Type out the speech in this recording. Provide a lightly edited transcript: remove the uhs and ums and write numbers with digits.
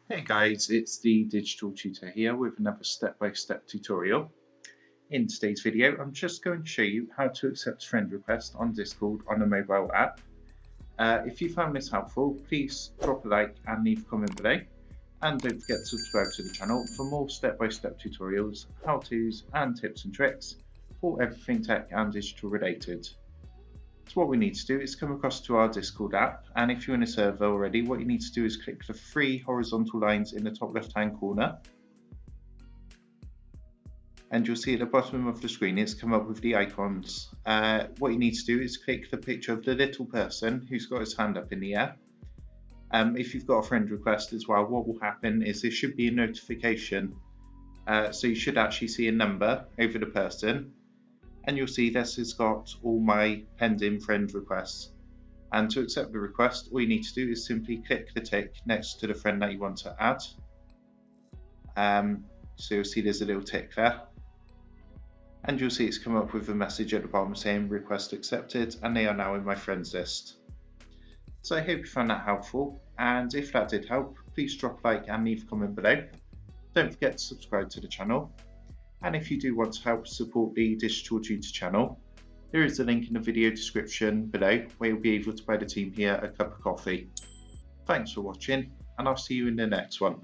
Hey guys, it's the Digital Tutor here with another step-by-step tutorial. In today's video, I'm just going to show you how to accept friend requests on Discord on a mobile app. If you found this helpful, please drop a like and leave a comment below. And don't forget to subscribe to the channel for more step-by-step tutorials, how-tos and tips and tricks for everything tech and digital related. So what we need to do is come across to our Discord app, and if you're in a server already, what you need to do is click the three horizontal lines in the top left hand corner, and you'll see at the bottom of the screen it's come up with the icons. What you need to do is click the picture of the little person who's got his hand up in the air. If you've got a friend request as well, what will happen is there should be a notification, so you should actually see a number over the person. And you'll see this has got all my pending friend requests. And to accept the request, all you need to do is simply click the tick next to the friend that you want to add. So you'll see there's a little tick there. And you'll see it's come up with a message at the bottom saying request accepted, and they are now in my friends list. So I hope you found that helpful, and if that did help, please drop a like and leave a comment below. Don't forget to subscribe to the channel. And if you do want to help support the Digital Tutor channel, there is a link in the video description below where you'll be able to buy the team here a cup of coffee. Thanks for watching, and I'll see you in the next one.